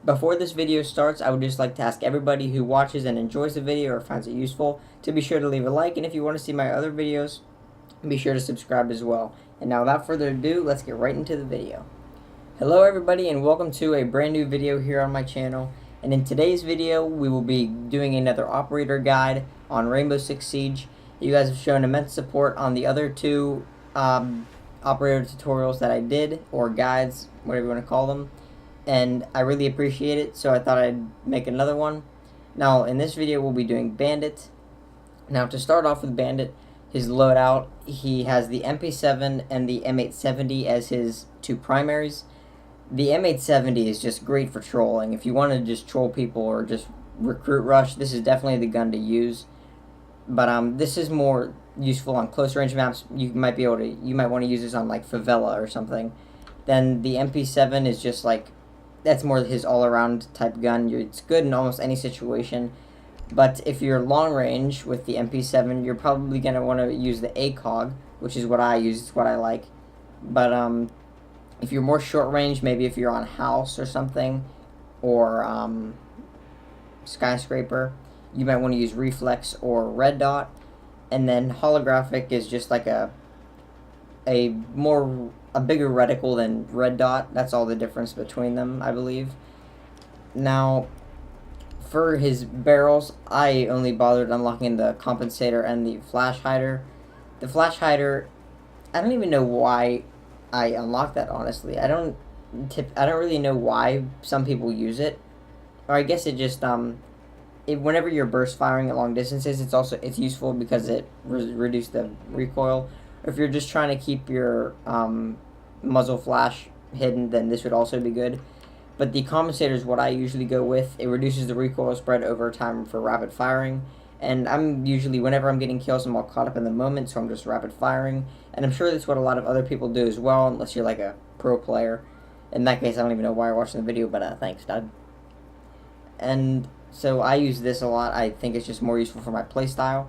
Before this video starts, I would just like to ask everybody who watches and enjoys the video or finds it useful to be sure to leave a like, and if you want to see my other videos, be sure to subscribe as well. And now without further ado, let's get right into the video. Hello everybody and welcome to a brand new video here on my channel. And in today's video, we will be doing another operator guide on Rainbow Six Siege. You guys have shown immense support on the other two operator tutorials that I did, or guides, whatever you want to call them. And I really appreciate it, so I thought I'd make another one. Now, in this video, we'll be doing Bandit. Now, to start off with Bandit, his loadout, he has the MP7 and the M870 as his two primaries. The M870 is just great for trolling. If you want to just troll people or just recruit rush, this is definitely the gun to use. But this is more useful on close range maps. You might want to use this on like Favela or something. Then the MP7 is just like, that's more his all-around type gun. It's good in almost any situation. But if you're long range with the MP7, you're probably going to want to use the ACOG, which is what I use. It's what I like. But if you're more short range, maybe if you're on house or something, or skyscraper, you might want to use reflex or red dot. And then holographic is just like a bigger reticle than red dot. That's all the difference between them, I believe. Now, for his barrels, I only bothered unlocking the compensator and the flash hider. The flash hider, I don't even know why I unlocked that, honestly. I don't really know why some people use it. Or I guess it just whenever you're burst firing at long distances, it's useful because it reduces the recoil. Or if you're just trying to keep your muzzle flash hidden, then this would also be good. But the compensator is what I usually go with. It reduces the recoil spread over time for rapid firing. And I'm usually, whenever I'm getting kills, I'm all caught up in the moment, so I'm just rapid firing. And I'm sure that's what a lot of other people do as well, unless you're like a pro player. In that case, I don't even know why you're watching the video, but thanks, Doug. And so I use this a lot. I think it's just more useful for my playstyle.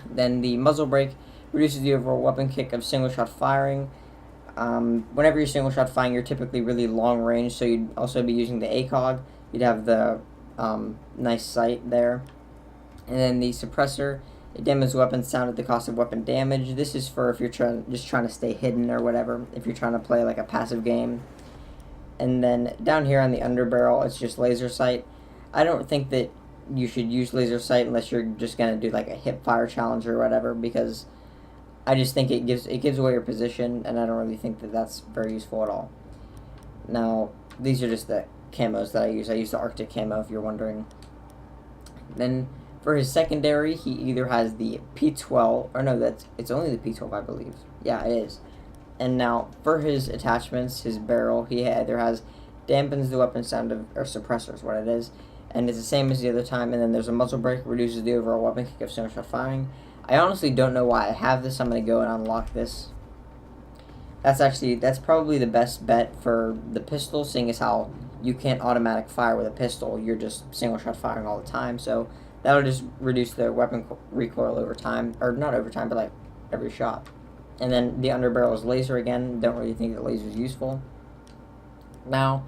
Then the muzzle brake reduces the overall weapon kick of single shot firing. Whenever you're single shot firing, you're typically really long range, so you'd also be using the ACOG. You'd have the nice sight there. And then the suppressor, it damages weapon sound at the cost of weapon damage. This is for if you're just trying to stay hidden or whatever, if you're trying to play like a passive game. And then down here on the underbarrel, it's just laser sight. I don't think that you should use laser sight unless you're just going to do like a hip fire challenge or whatever, because I just think it gives away your position, and I don't really think that that's very useful at all. Now, these are just the camos that I use. I use the Arctic camo, if you're wondering. Then, for his secondary, he either has the P12, or no, it's only the P12, I believe. Yeah, it is. And now, for his attachments, his barrel, he either has dampens the weapon sound of, or suppressor is what it is, and it's the same as the other time. And then there's a muzzle brake, reduces the overall weapon kick of single shot firing. I honestly don't know why I have this. I'm going to go and unlock this. That's probably the best bet for the pistol, seeing as how you can't automatic fire with a pistol. You're just single shot firing all the time. So that'll just reduce the weapon recoil over time. Or not over time, but like every shot. And then the underbarrel is laser again. Don't really think that laser is useful. Now,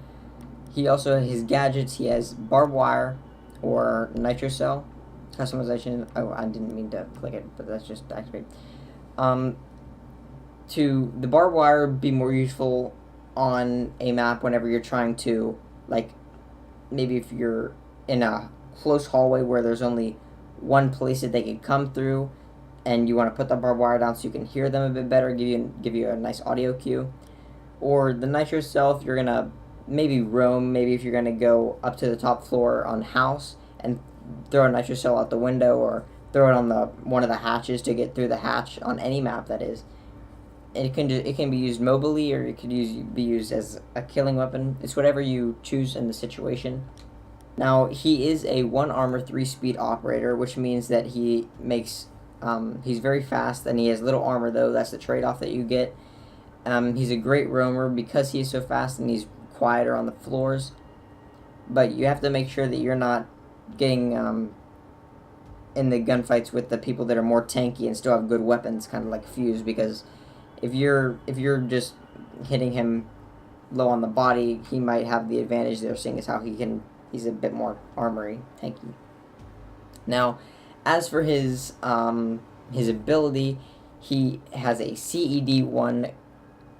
he also, his gadgets, he has barbed wire or nitro cell. Customization. Oh, I didn't mean to click it, but that's just activate. To the barbed wire be more useful on a map whenever you're trying to, like, maybe if you're in a close hallway where there's only one place that they can come through, and you want to put the barbed wire down so you can hear them a bit better, give you a nice audio cue. Or the nitro cell, if you're gonna maybe roam, maybe if you're gonna go up to the top floor on house and throw a nitro cell out the window, or throw it on one of the hatches to get through the hatch on any map, that is. It can be used mobily, or it could be used as a killing weapon. It's whatever you choose in the situation. Now, he is a 1 armor 3 speed operator, which means that he makes he's very fast, and he has little armor though. That's the trade-off that you get. He's a great roamer because he's so fast and he's quieter on the floors. But you have to make sure that you're not getting in the gunfights with the people that are more tanky and still have good weapons, kind of like Fuse, because if you're just hitting him low on the body, he might have the advantage there, seeing as how he's a bit more armory tanky. Now, as for his ability, he has a CED-1,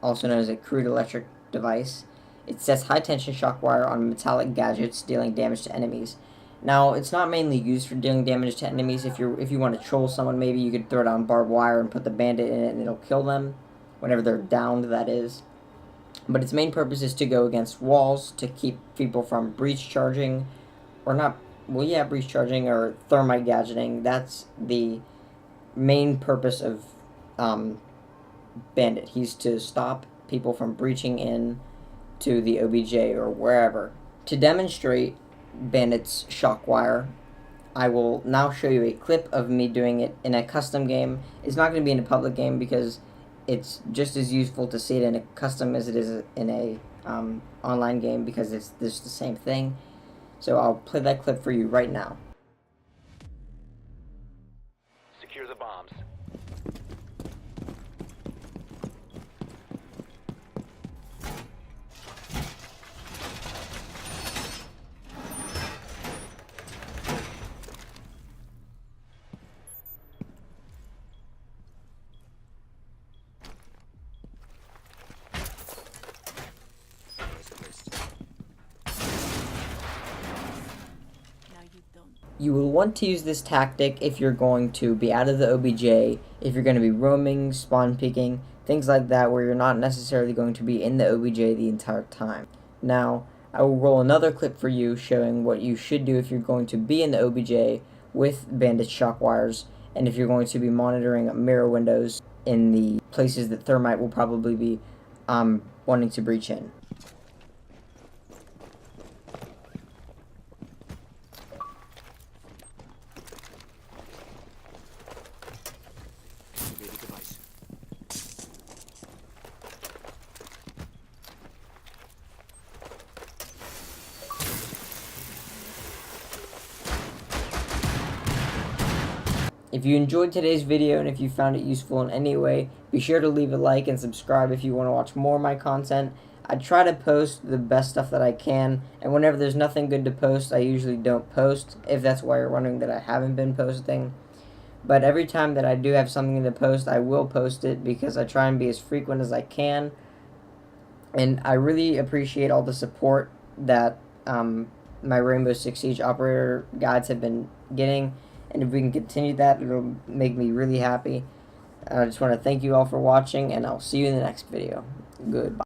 also known as a crude electric device. It sets high tension shock wire on metallic gadgets, dealing damage to enemies. Now, it's not mainly used for dealing damage to enemies. If you want to troll someone, maybe you could throw down barbed wire and put the bandit in it, and it'll kill them whenever they're downed, that is. But its main purpose is to go against walls to keep people from breach charging, or not. Well, yeah, breach charging or thermite gadgeting. That's the main purpose of Bandit. He's to stop people from breaching in to the OBJ or wherever. To demonstrate Bandit's shock wire, I will now show you a clip of me doing it in a custom game. It's not going to be in a public game because it's just as useful to see it in a custom as it is in a online game, because it's just the same thing. So I'll play that clip for you right now. Secure the bombs. You will want to use this tactic if you're going to be out of the OBJ, if you're going to be roaming, spawn peeking, things like that, where you're not necessarily going to be in the OBJ the entire time. Now, I will roll another clip for you showing what you should do if you're going to be in the OBJ with Bandit shock wires, and if you're going to be monitoring mirror windows in the places that thermite will probably be wanting to breach in. If you enjoyed today's video and if you found it useful in any way, be sure to leave a like and subscribe if you want to watch more of my content. I try to post the best stuff that I can, and whenever there's nothing good to post, I usually don't post, if that's why you're wondering that I haven't been posting. But every time that I do have something to post, I will post it, because I try and be as frequent as I can. And I really appreciate all the support that my Rainbow Six Siege operator guides have been getting. And if we can continue that, it'll make me really happy. I just want to thank you all for watching, and I'll see you in the next video. Goodbye.